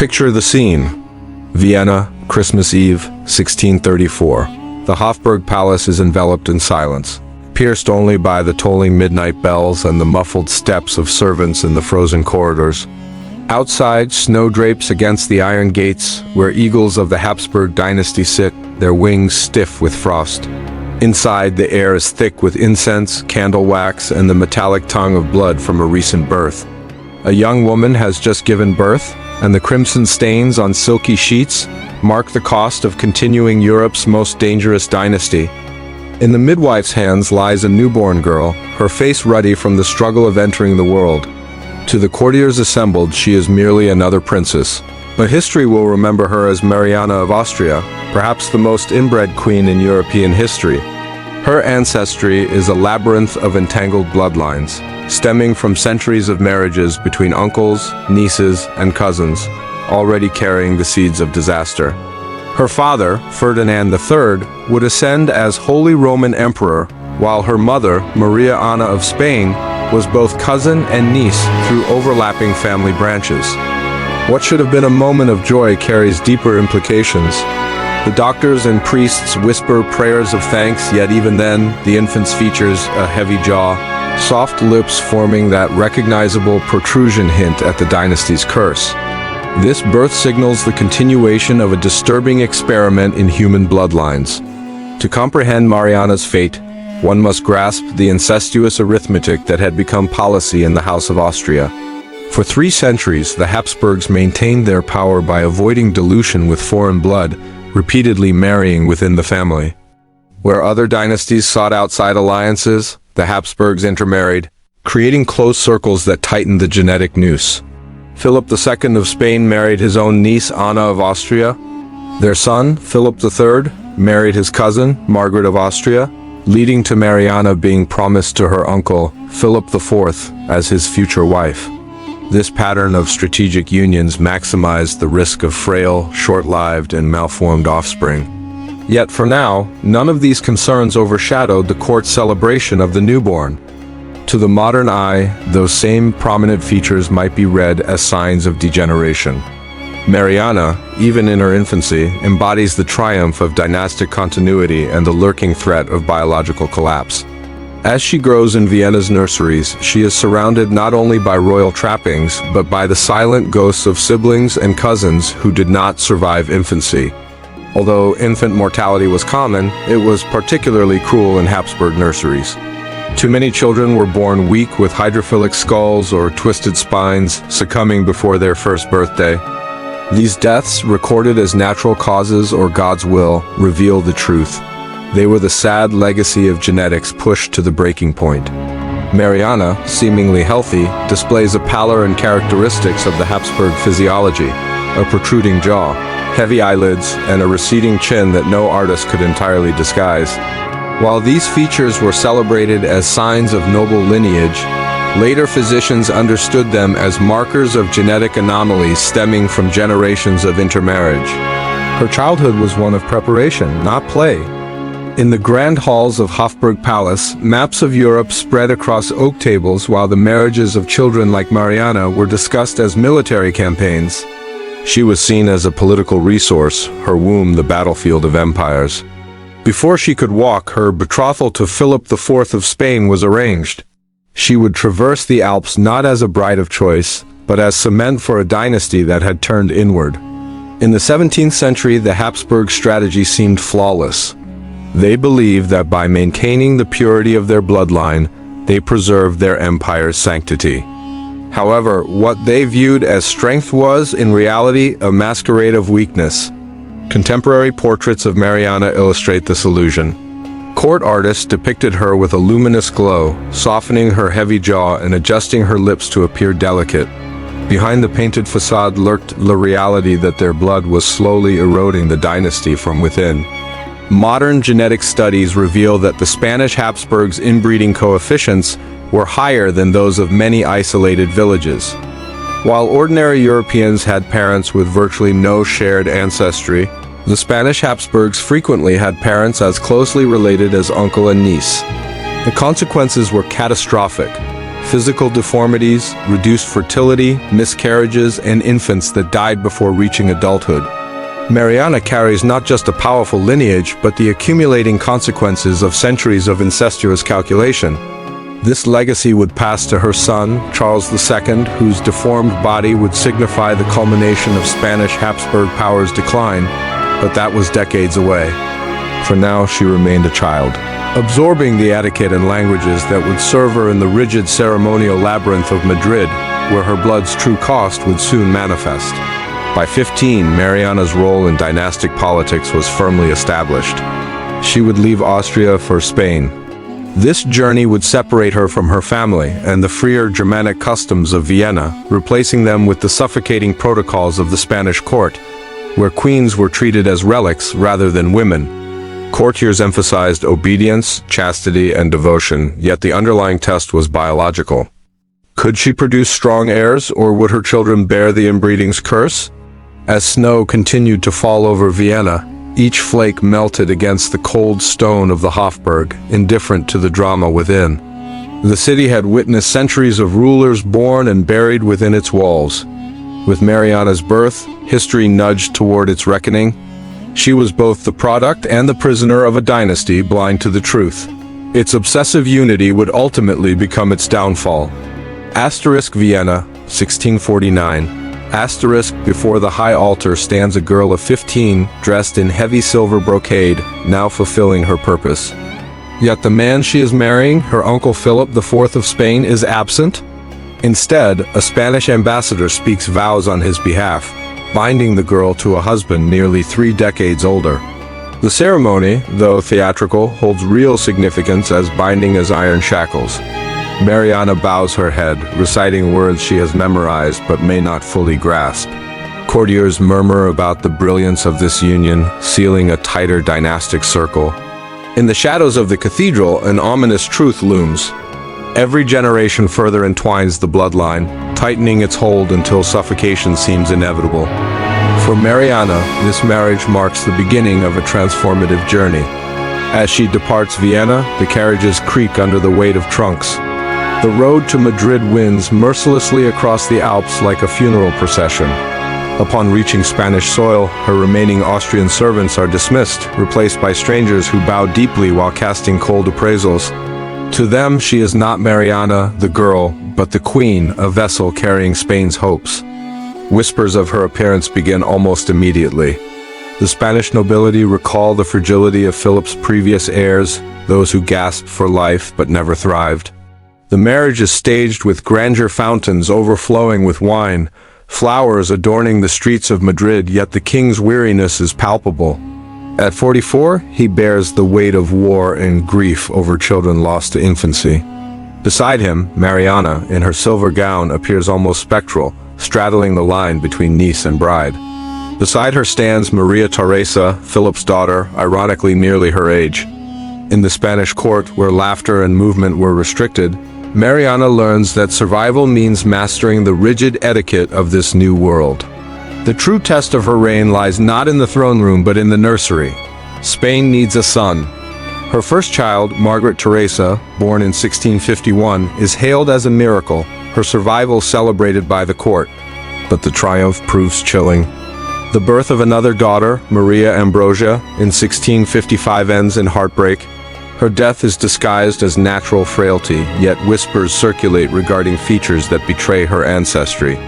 Picture the scene. Vienna, Christmas Eve, 1634. The Habsburg palace is enveloped in silence, pierced only by the tolling midnight bells and the muffled steps of servants in the frozen corridors. Outside, snow drapes against the iron gates, where eagles of the Habsburg dynasty sit, their wings stiff with frost. Inside, the air is thick with incense, candle wax, and the metallic tongue of blood from a recent birth. A young woman has just given birth, and the crimson stains on silky sheets mark the cost of continuing Europe's most dangerous dynasty. In the midwife's hands lies a newborn girl, her face ruddy from the struggle of entering the world. To the courtiers assembled, she is merely another princess, but history will remember her as Mariana of Austria, perhaps the most inbred queen in European history. Her ancestry is a labyrinth of entangled bloodlines, stemming from centuries of marriages between uncles, nieces, and cousins, already carrying the seeds of disaster. Her father, Ferdinand III, would ascend as Holy Roman Emperor, while her mother, Mariana of Spain, was both cousin and niece through overlapping family branches. What should have been a moment of joy carries deeper implications. The doctors and priests whisper prayers of thanks, yet even then, the infant's features a heavy jaw, soft lips forming that recognizable protrusion hint at the dynasty's curse. This birth signals the continuation of a disturbing experiment in human bloodlines. To comprehend Mariana's fate, one must grasp the incestuous arithmetic that had become policy in the House of Austria. For 3 centuries, the Habsburgs maintained their power by avoiding dilution with foreign blood, repeatedly marrying within the family. Where other dynasties sought outside alliances, the Habsburgs intermarried, creating close circles that tightened the genetic noose. Philip II of Spain married his own niece Anna of Austria. Their son, Philip III, married his cousin, Margaret of Austria, leading to Mariana being promised to her uncle, Philip IV, as his future wife. This pattern of strategic unions maximized the risk of frail, short-lived, and malformed offspring. Yet for now, none of these concerns overshadowed the court celebration of the newborn. To the modern eye, those same prominent features might be read as signs of degeneration. Mariana, even in her infancy, embodies the triumph of dynastic continuity and the lurking threat of biological collapse. As she grows in Vienna's nurseries, she is surrounded not only by royal trappings, but by the silent ghosts of siblings and cousins who did not survive infancy. Although infant mortality was common, it was particularly cruel in Habsburg nurseries. Too many children were born weak with hydrophilic skulls or twisted spines, succumbing before their first birthday. These deaths, recorded as natural causes or God's will, reveal the truth. They were the sad legacy of genetics pushed to the breaking point. Mariana, seemingly healthy, displays a pallor and characteristics of the Habsburg physiology, a protruding jaw, heavy eyelids, and a receding chin that no artist could entirely disguise. While these features were celebrated as signs of noble lineage, later physicians understood them as markers of genetic anomalies stemming from generations of intermarriage. Her childhood was one of preparation, not play. In the grand halls of Hofburg Palace, maps of Europe spread across oak tables while the marriages of children like Mariana were discussed as military campaigns. She was seen as a political resource, her womb the battlefield of empires. Before she could walk, her betrothal to Philip IV of Spain was arranged. She would traverse the Alps not as a bride of choice, but as cement for a dynasty that had turned inward. In the 17th century, the Habsburg strategy seemed flawless. They believed that by maintaining the purity of their bloodline, they preserved their empire's sanctity. However, what they viewed as strength was, in reality, a masquerade of weakness. Contemporary portraits of Mariana illustrate this illusion. Court artists depicted her with a luminous glow, softening her heavy jaw and adjusting her lips to appear delicate. Behind the painted facade lurked the reality that their blood was slowly eroding the dynasty from within. Modern genetic studies reveal that the Spanish Habsburgs' inbreeding coefficients were higher than those of many isolated villages. While ordinary Europeans had parents with virtually no shared ancestry, the Spanish Habsburgs frequently had parents as closely related as uncle and niece. The consequences were catastrophic. physical deformities, reduced fertility, miscarriages, and infants that died before reaching adulthood. Mariana carries not just a powerful lineage, but the accumulating consequences of centuries of incestuous calculation. This legacy would pass to her son, Charles II, whose deformed body would signify the culmination of Spanish Habsburg power's decline, but that was decades away. For now, she remained a child, absorbing the etiquette and languages that would serve her in the rigid ceremonial labyrinth of Madrid, where her blood's true cost would soon manifest. By 15, Mariana's role in dynastic politics was firmly established. She would leave Austria for Spain. This journey would separate her from her family and the freer Germanic customs of Vienna, replacing them with the suffocating protocols of the Spanish court, where queens were treated as relics rather than women. Courtiers emphasized obedience, chastity, and devotion, yet the underlying test was biological. Could she produce strong heirs, or would her children bear the inbreeding's curse? As snow continued to fall over Vienna, each flake melted against the cold stone of the Hofburg, indifferent to the drama within. The city had witnessed centuries of rulers born and buried within its walls. With Mariana's birth, history nudged toward its reckoning. She was both the product and the prisoner of a dynasty blind to the truth. Its obsessive unity would ultimately become its downfall. Asterisk Vienna, 1649. Asterisk, before the high altar stands a girl of 15, dressed in heavy silver brocade, now fulfilling her purpose. Yet the man she is marrying, her uncle Philip IV of Spain, is absent. Instead, a Spanish ambassador speaks vows on his behalf, binding the girl to a husband nearly 3 decades older. The ceremony, though theatrical, holds real significance, as binding as iron shackles. Mariana bows her head, reciting words she has memorized but may not fully grasp. Courtiers murmur about the brilliance of this union, sealing a tighter dynastic circle. In the shadows of the cathedral, an ominous truth looms. Every generation further entwines the bloodline, tightening its hold until suffocation seems inevitable. For Mariana, this marriage marks the beginning of a transformative journey. As she departs Vienna, the carriages creak under the weight of trunks. The road to Madrid winds mercilessly across the Alps like a funeral procession. Upon reaching Spanish soil, her remaining Austrian servants are dismissed, replaced by strangers who bow deeply while casting cold appraisals. To them, she is not Mariana, the girl, but the queen, a vessel carrying Spain's hopes. Whispers of her appearance begin almost immediately. The Spanish nobility recall the fragility of Philip's previous heirs, those who gasped for life but never thrived. The marriage is staged with grandeur fountains overflowing with wine, flowers adorning the streets of Madrid, yet the king's weariness is palpable. At 44, he bears the weight of war and grief over children lost to infancy. Beside him, Mariana, in her silver gown, appears almost spectral, straddling the line between niece and bride. Beside her stands Maria Teresa, Philip's daughter, ironically nearly her age. In the Spanish court, where laughter and movement were restricted, Mariana learns that survival means mastering the rigid etiquette of this new world. The true test of her reign lies not in the throne room but in the nursery. Spain needs a son. Her first child, Margaret Teresa, born in 1651, is hailed as a miracle, her survival celebrated by the court. But the triumph proves chilling. The birth of another daughter, Maria Ambrosia, in 1655 ends in heartbreak. Her death is disguised as natural frailty, yet whispers circulate regarding features that betray her ancestry.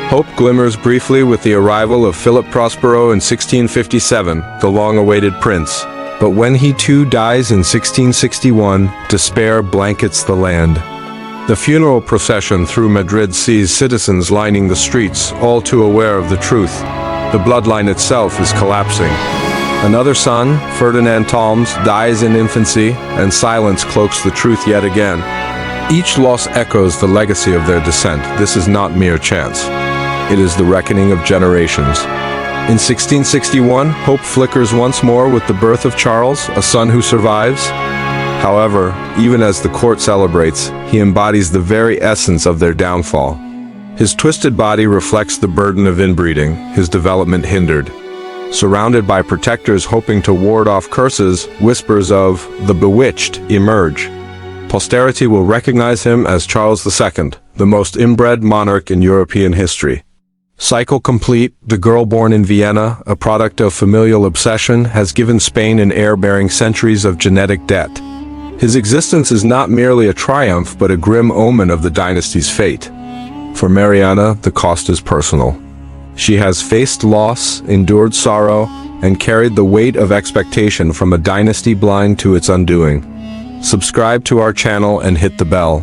Hope glimmers briefly with the arrival of Philip Prospero in 1657, the long-awaited prince. But when he too dies in 1661, despair blankets the land. The funeral procession through Madrid sees citizens lining the streets, all too aware of the truth. The bloodline itself is collapsing. Another son, Ferdinand Talms, dies in infancy, and silence cloaks the truth yet again. Each loss echoes the legacy of their descent. This is not mere chance. It is the reckoning of generations. In 1661, hope flickers once more with the birth of Charles, a son who survives. However, even as the court celebrates, he embodies the very essence of their downfall. His twisted body reflects the burden of inbreeding, his development hindered. Surrounded by protectors hoping to ward off curses, whispers of the Bewitched emerge. Posterity will recognize him as Charles II, the most inbred monarch in European history. Cycle complete, the girl born in Vienna, a product of familial obsession, has given Spain an heir bearing centuries of genetic debt. His existence is not merely a triumph but a grim omen of the dynasty's fate. For Mariana, the cost is personal. She has faced loss, endured sorrow, and carried the weight of expectation from a dynasty blind to its undoing. Subscribe to our channel and hit the bell.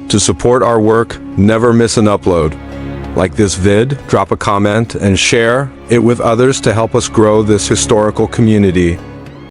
To support our work, never miss an upload. Like this vid, drop a comment, and share it with others to help us grow this historical community.